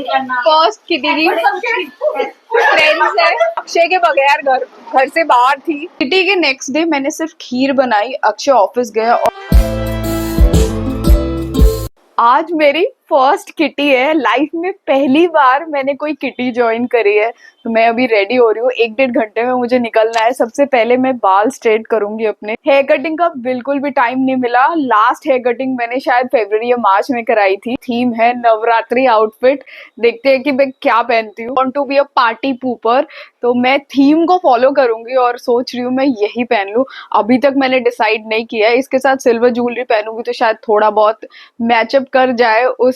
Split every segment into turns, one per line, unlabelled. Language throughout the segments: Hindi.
फर्स्ट किटी की फ्रेंड्स है, अक्षय के बगैर घर से बाहर थी। किटी के नेक्स्ट डे मैंने सिर्फ खीर बनाई, अक्षय ऑफिस गया और आज मेरी फर्स्ट किटी है। लाइफ में पहली बार मैंने कोई किटी ज्वाइन करी है, तो मैं अभी रेडी हो रही हूँ। 1-1.5 घंटे में मुझे निकलना है। सबसे पहले मैं बाल स्ट्रेट करूंगी अपने। हेयर कटिंग का बिल्कुल भी टाइम नहीं मिला। लास्ट हेयर कटिंग मैंने शायद फरवरी या मार्च में कराई थी। थीम है नवरात्रि आउटफिट, देखते हैं कि मैं क्या पहनती हूँ। Want to be a party pooper, तो मैं थीम को फॉलो करूंगी और सोच रही हूँ मैं यही पहन लूँ। अभी तक मैंने डिसाइड नहीं किया है। इसके साथ सिल्वर ज्वेलरी पहनूंगी तो शायद थोड़ा बहुत मैचअप कर जाए उस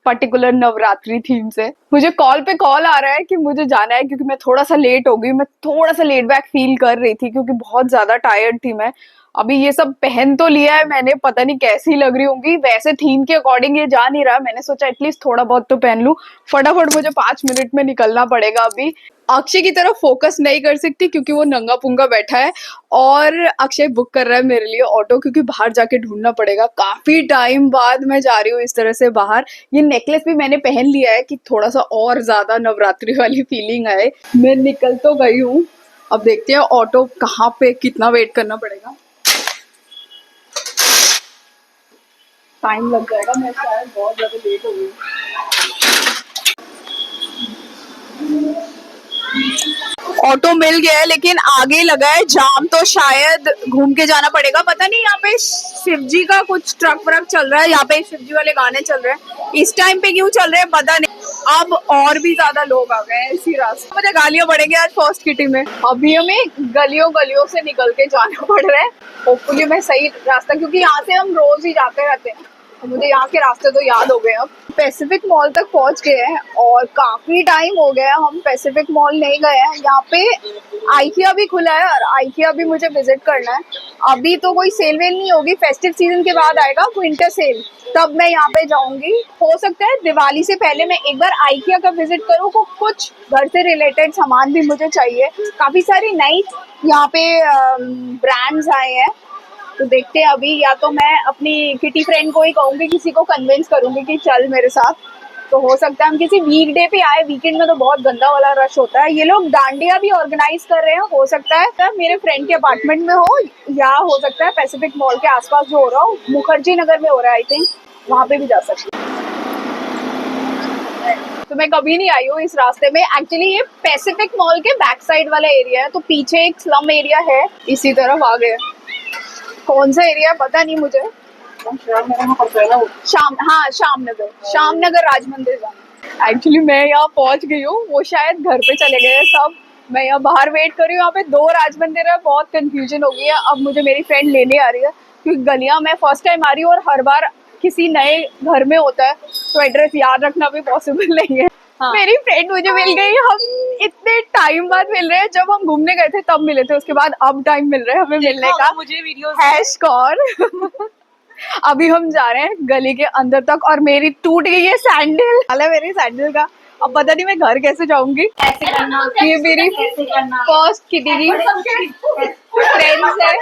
पर्टिकुलर नवरात्रि थीम से। मुझे कॉल पे कॉल आ रहा है कि मुझे जाना है, क्योंकि मैं थोड़ा सा लेट हो गई। मैं थोड़ा सा लेट बैक फील कर रही थी क्योंकि बहुत ज्यादा टायर्ड थी मैं। अभी ये सब पहन तो लिया है मैंने, पता नहीं कैसी लग रही होंगी। वैसे थीम के अकॉर्डिंग ये जा नहीं रहा, मैंने सोचा एटलीस्ट थोड़ा बहुत तो पहन लूं। फटाफट मुझे 5 मिनट में निकलना पड़ेगा। अभी अक्षय की तरफ फोकस नहीं कर सकती क्योंकि वो नंगा पुंगा बैठा है, और अक्षय बुक कर रहा है मेरे लिए ऑटो, क्योंकि बाहर जाके ढूंढना पड़ेगा। काफी टाइम बाद मैं जा रही हूँ इस तरह से बाहर। ये नेकलेस भी मैंने पहन लिया है कि थोड़ा सा और ज्यादा नवरात्रि वाली फीलिंग आए। मैं निकल तो गई हूँ, अब देखते हैं ऑटो कहाँ पे, कितना वेट करना पड़ेगा। टाइम लग जाएगा, मैं शायद बहुत ज्यादा लेट हो गई। ऑटो मिल गया है लेकिन आगे लगा है जाम, तो शायद घूम के जाना पड़ेगा। पता नहीं, यहाँ पे शिवजी का कुछ ट्रक व्रक चल रहा है। यहाँ पे शिवजी वाले गाने चल रहे हैं। इस टाइम पे क्यों चल रहे हैं पता नहीं। अब और भी ज्यादा लोग आ गए हैं इसी रास्ते। मुझे गालियां पड़ेंगी आज फर्स्ट किटी में। अभी हमें गलियों गलियों से निकल के जाना पड़ रहा है। होपफुली मैं सही रास्ता, क्योंकि यहाँ से हम रोज ही जाते रहते हैं, तो मुझे यहाँ के रास्ते तो याद हो गए। अब पैसिफिक मॉल तक पहुंच गए हैं और काफी टाइम हो गया हम पैसिफिक मॉल नहीं गए हैं। यहाँ पे आइकिया भी खुला है और आइकिया भी मुझे विजिट करना है। अभी तो कोई सेल वेल नहीं होगी, फेस्टिव सीजन के बाद आएगा विंटर सेल, तब मैं यहाँ पे जाऊंगी। हो सकता है दिवाली से पहले मैं एक बार आइकिया का विजिट करूँ। कुछ घर से रिलेटेड सामान भी मुझे चाहिए। काफी सारी नई यहाँ पे ब्रांड्स आए हैं, तो देखते हैं। अभी या तो मैं अपनी किटी फ्रेंड को ही कहूंगी, किसी को कन्विंस करूंगी कि चल मेरे साथ। तो हो सकता है हम किसी वीकडे पे आए, वीकेंड में तो बहुत गंदा वाला रश होता है। ये लोग डांडिया भी ऑर्गेनाइज कर रहे हैं। हो सकता है तो मेरे फ्रेंड के अपार्टमेंट में हो, या हो सकता है पैसिफिक मॉल के आसपास जो हो रहा हो, मुखर्जी नगर में हो रहा है आई थिंक, वहां पे भी जा सकती हूँ। तो मैं कभी नहीं आई हूँ इस रास्ते में। एक्चुअली ये पैसिफिक मॉल के बैक साइड वाला एरिया है, तो पीछे एक स्लम एरिया है, इसी तरफ आ गए। कौन सा एरिया पता नहीं मुझे। शाम नगर राज मंदिर जाना। एक्चुअली मैं यहाँ पहुंच गई हूँ, वो शायद घर पे चले गए हैं सब। मैं यहाँ बाहर वेट कर रही हूँ। यहाँ पे 2 राज मंदिर है, बहुत कंफ्यूजन हो गई है। अब मुझे मेरी फ्रेंड लेने आ रही है, क्योंकि गलियां मैं फर्स्ट टाइम आ रही हूँ और हर बार किसी नए घर में होता है, तो एड्रेस याद रखना भी पॉसिबल नहीं है। हाँ। मेरी फ्रेंड मुझे मिल गई। हम इतने टाइम बाद मिल रहे हैं, जब हम घूमने गए थे तब मिले थे, उसके बाद अब टाइम मिल रहा है हमें मिलने का। मुझे वीडियो अभी हम जा रहे हैं गली के अंदर तक, और मेरी टूट गई है सैंडल। हाल है मेरी सैंडल का, अब पता नहीं मैं घर कैसे जाऊंगी। ये मेरी फर्स्ट किटी की फ्रेंड्स है,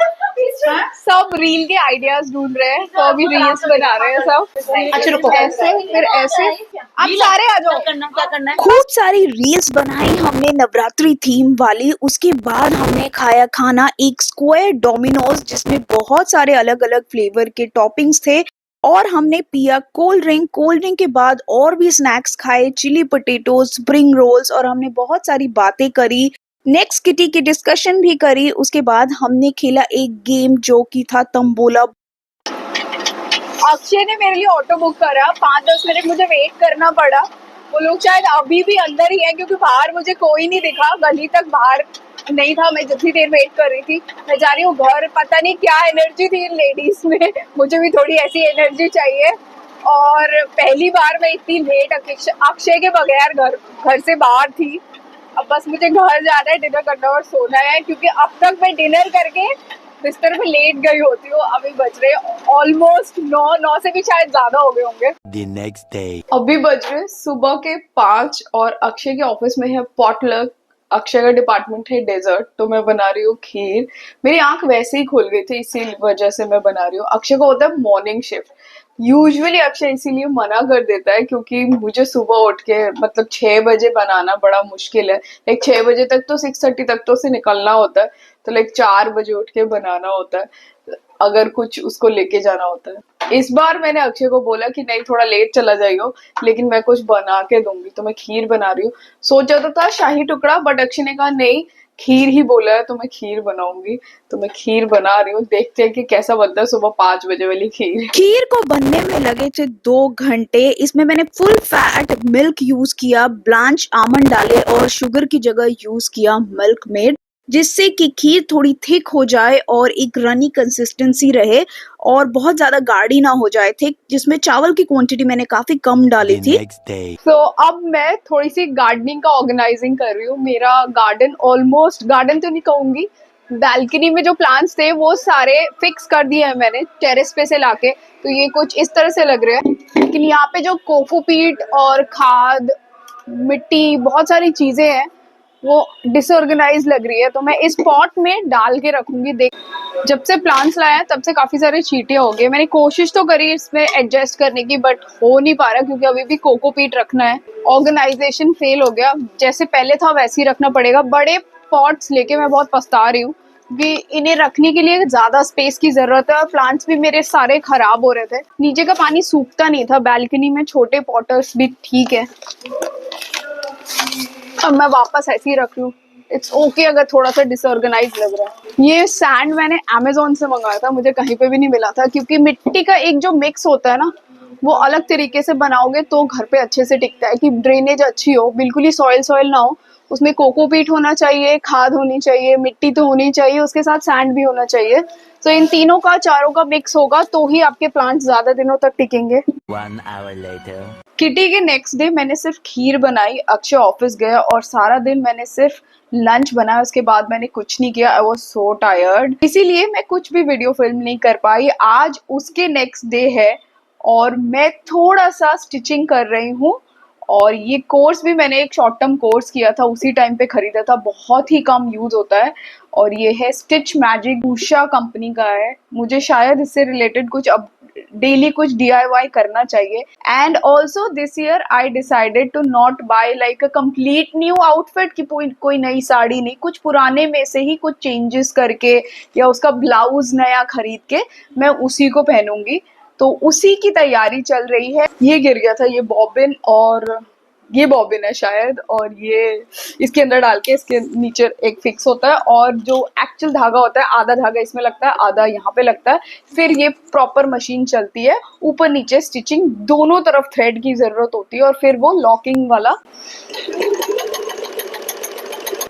सब रील के आइडियाज ढूंढ रहे हैं, तो अभी रील्स बना रहे हैं सब। अच्छा रुको, ऐसे फिर ऐसे, आप सारे आ जाओ। क्या करना है?
खूब सारी रील्स बनाई हमने नवरात्रि थीम वाली। उसके बाद हमने खाया खाना एक स्क्वायर डोमिनोज, जिसमें बहुत सारे अलग अलग फ्लेवर के टॉपिंग्स थे, और हमने पिया कोल्ड ड्रिंक के बाद और भी स्नैक्स खाए, चिली पोटैटोज, स्प्रिंग रोल्स, और हमने बहुत सारी बातें करी। नेक्स्ट किटी की डिस्कशन भी करी। उसके बाद हमने खेला एक गेम जो कि था तंबोला।
अक्षय ने मेरे लिए ऑटो बुक करा, 5-10 मिनट मुझे वेट करना पड़ा। वो लोग शायद अभी भी अंदर ही है, क्योंकि बाहर मुझे कोई नहीं दिखा। गली तक बाहर नहीं था मैं जितनी देर वेट कर रही थी। मैं जा रही हूँ घर। पता नहीं क्या एनर्जी थी इन लेडीज में, मुझे भी थोड़ी ऐसी एनर्जी चाहिए। और पहली बार मैं इतनी लेट अक्षय के बगैर घर से बाहर थी। अब बस मुझे घर जाना है, डिनर करना और सोना है, क्योंकि अब तक मैं डिनर करके बिस्तर पे लेट गई होती हूँ। अभी बज रहे ऑलमोस्ट 9 से भी शायद ज्यादा हो गए होंगे।
The next day.
अभी बज रहे सुबह के 5 और अक्षय के ऑफिस में है पॉटलक। अक्षय का डिपार्टमेंट है डेजर्ट, तो मैं बना रही हूँ खीर। मेरी आंख वैसे ही खुल गई थी, इसी वजह से मैं बना रही हूँ। अक्षय को होता है मॉर्निंग शिफ्ट, यूजुअली अक्षय इसीलिए मना कर देता है क्योंकि मुझे सुबह उठ के मतलब 6 बजे बनाना बड़ा मुश्किल है। लाइक 6 बजे तक तो 6:30 तक तो से निकलना होता है, तो लाइक 4 बजे उठ के बनाना होता है अगर कुछ उसको लेके जाना होता है। इस बार मैंने अक्षय को बोला कि नहीं थोड़ा लेट चला जाइयो, लेकिन मैं कुछ बना के दूंगी, तो मैं खीर बना रही हूँ। सोचा तो था शाही टुकड़ा, बट अक्षय ने कहा नहीं खीर ही बोला है तो मैं खीर बनाऊंगी, तो मैं खीर बना रही हूँ। देखते हैं कि कैसा बनता है सुबह 5 बजे वाली खीर।
खीर को बनने में लगे थे 2 घंटे। इसमें मैंने फुल फैट मिल्क यूज किया, ब्लांच आमंड डाले और शुगर की जगह यूज किया मिल्क मेड, जिससे कि खीर थोड़ी थिक हो जाए और एक रनी कंसिस्टेंसी रहे और बहुत ज्यादा गाढ़ी ना हो जाए थिक, जिसमें चावल की क्वांटिटी मैंने काफी कम डाली थी।
So, अब मैं थोड़ी सी गार्डनिंग का ऑर्गेनाइजिंग कर रही हूँ। मेरा गार्डन ऑलमोस्ट, गार्डन तो नहीं कहूंगी, बैल्कनी में जो प्लांट्स थे वो सारे फिक्स कर दिए हैं मैंने टेरेस पे से लाके। तो ये कुछ इस तरह से लग रहे हैं, लेकिन यहाँ पे जो कोकोपीट और खाद, मिट्टी, बहुत सारी चीजें हैं वो डिसऑर्गेनाइज लग रही है, तो मैं इस पॉट में डाल के रखूंगी। देख, जब से प्लांट्स लाया है तब से काफी सारे चींटियां हो गए। मैंने कोशिश तो करी इसमें एडजस्ट करने की, बट हो नहीं पा रहा क्योंकि अभी भी कोकोपीट रखना है। ऑर्गेनाइजेशन फेल हो गया, जैसे पहले था वैसे ही रखना पड़ेगा। बड़े पॉट्स लेके मैं बहुत पछता रही हूँ कि इन्हें रखने के लिए ज्यादा स्पेस की जरूरत है, और प्लांट्स भी मेरे सारे खराब हो रहे थे। नीचे का पानी सूखता नहीं था, बैल्कनी में छोटे पॉटर्स भी ठीक है। अब मैं वापस ऐसे ही रख लूँ, इट्स ओके अगर थोड़ा सा डिसऑर्गेनाइज लग रहा है। ये सैंड मैंने अमेजोन से मंगाया था, मुझे कहीं पे भी नहीं मिला था, क्योंकि मिट्टी का एक जो मिक्स होता है ना, वो अलग तरीके से बनाओगे तो घर पे अच्छे से टिकता है। कि ड्रेनेज अच्छी हो, बिल्कुल ही सॉइल सॉइल ना हो, उसमें कोकोपीट होना चाहिए, खाद होनी चाहिए, मिट्टी तो होनी चाहिए, उसके साथ सैंड भी होना चाहिए। तो इन तीनों का, चारों का मिक्स होगा तो ही आपके प्लांट्स ज्यादा दिनों तक टिकेंगे।
1 hour later.
किटी के नेक्स्ट डे मैंने सिर्फ खीर बनाई, अक्षय ऑफिस गया और सारा दिन मैंने सिर्फ लंच बनाया। उसके बाद मैंने कुछ नहीं किया, आई वॉज सो टायर्ड, इसीलिए मैं कुछ भी वीडियो फिल्म नहीं कर पाई। आज उसके नेक्स्ट डे है और मैं थोड़ा सा स्टिचिंग कर रही हूँ। और ये कोर्स भी मैंने एक शॉर्ट टर्म कोर्स किया था, उसी टाइम पे खरीदा था, बहुत ही कम यूज होता है। और ये है स्टिच मैजिक, उषा कंपनी का है। मुझे शायद इससे रिलेटेड कुछ अब डेली कुछ DIY करना चाहिए। And also this year I decided to not buy like a complete new outfit, की कोई नई साड़ी नहीं, कुछ पुराने में से ही कुछ चेंजेस करके या उसका ब्लाउज नया खरीद के मैं उसी को पहनूंगी। तो उसी की तैयारी चल रही है। ये गिर गया था, ये बॉबिन, और ये बॉबिन है शायद, और ये इसके अंदर डाल के इसके नीचे एक फिक्स होता है, और जो एक्चुअल धागा होता है आधा धागा इसमें लगता है, आधा यहाँ पे लगता है। फिर ये प्रॉपर मशीन चलती है, ऊपर नीचे स्टिचिंग दोनों तरफ थ्रेड की जरूरत होती है, और फिर वो लॉकिंग वाला।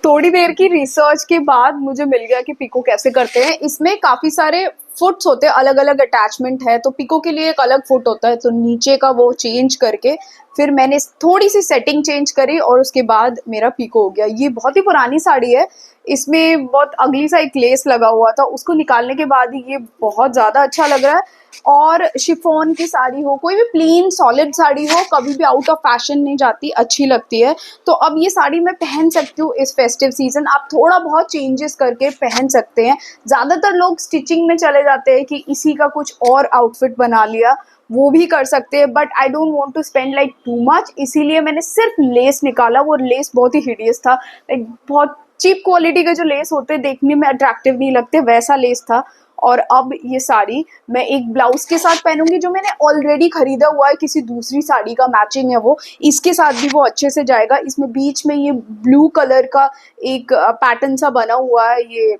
थोड़ी देर की रिसर्च के बाद मुझे मिल गया कि पिको कैसे करते हैं। इसमें काफी सारे फुट्स होते हैं, अलग अलग अटैचमेंट है, तो पिको के लिए एक अलग फुट होता है, तो नीचे का वो चेंज करके फिर मैंने थोड़ी सी सेटिंग चेंज करी और उसके बाद मेरा पिको हो गया। ये बहुत ही पुरानी साड़ी है, इसमें बहुत अगली सा एक लेस लगा हुआ था, उसको निकालने के बाद ही ये बहुत ज़्यादा अच्छा लग रहा है। और शिफॉन की साड़ी हो, कोई भी प्लेन सॉलिड साड़ी हो, कभी भी आउट ऑफ फैशन नहीं जाती, अच्छी लगती है। तो अब ये साड़ी मैं पहन सकती हूँ इस फेस्टिव सीजन। आप थोड़ा बहुत चेंजेस करके पहन सकते हैं। ज़्यादातर लोग स्टिचिंग में चले जाते हैं कि इसी का कुछ और आउटफिट बना लिया, वो भी कर सकते हैं, but I don't want to spend like too much, इसीलिए मैंने सिर्फ लेस निकाला। वो लेस बहुत ही हिडियस था, लाइक बहुत चीप क्वालिटी के जो लेस होते हैं, देखने में अट्रैक्टिव नहीं लगते, वैसा लेस था। और अब ये साड़ी मैं एक ब्लाउज के साथ पहनूंगी जो मैंने ऑलरेडी खरीदा हुआ है, किसी दूसरी साड़ी का मैचिंग है वो, इसके साथ भी वो अच्छे से जाएगा। इसमें बीच में ये ब्लू कलर का एक पैटर्न सा बना हुआ है ये,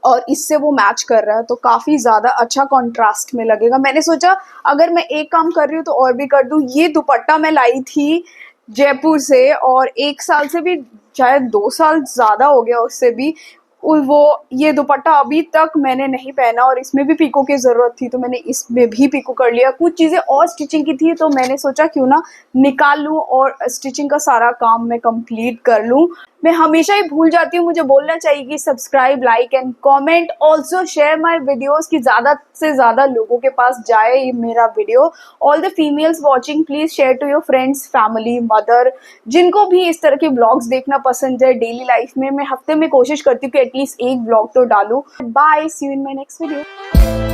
और इससे वो मैच कर रहा है, तो काफ़ी ज़्यादा अच्छा कॉन्ट्रास्ट में लगेगा। मैंने सोचा अगर मैं एक काम कर रही हूँ तो और भी कर दूँ। ये दुपट्टा मैं लाई थी जयपुर से, और 1 साल से भी, शायद 2 साल ज़्यादा हो गया उससे भी, वो ये दुपट्टा अभी तक मैंने नहीं पहना, और इसमें भी पिको की ज़रूरत थी तो मैंने इसमें भी पिको कर लिया। कुछ चीज़ें और स्टिचिंग की थी तो मैंने सोचा क्यों ना निकाल लूँ और स्टिचिंग का सारा काम मैं कंप्लीट कर लूँ। मैं हमेशा ही भूल जाती हूँ, मुझे बोलना चाहिए कि subscribe, like and comment, also share my videos, कि ज़्यादा से ज़्यादा लोगों के पास जाए ये मेरा video. All the females watching, please share to your friends, family, mother, जिनको भी इस तरह के ब्लॉग्स देखना पसंद है डेली लाइफ में। मैं हफ्ते में कोशिश करती हूँ कि एटलीस्ट एक ब्लॉग तो डालूँ। Bye, see you in my next video.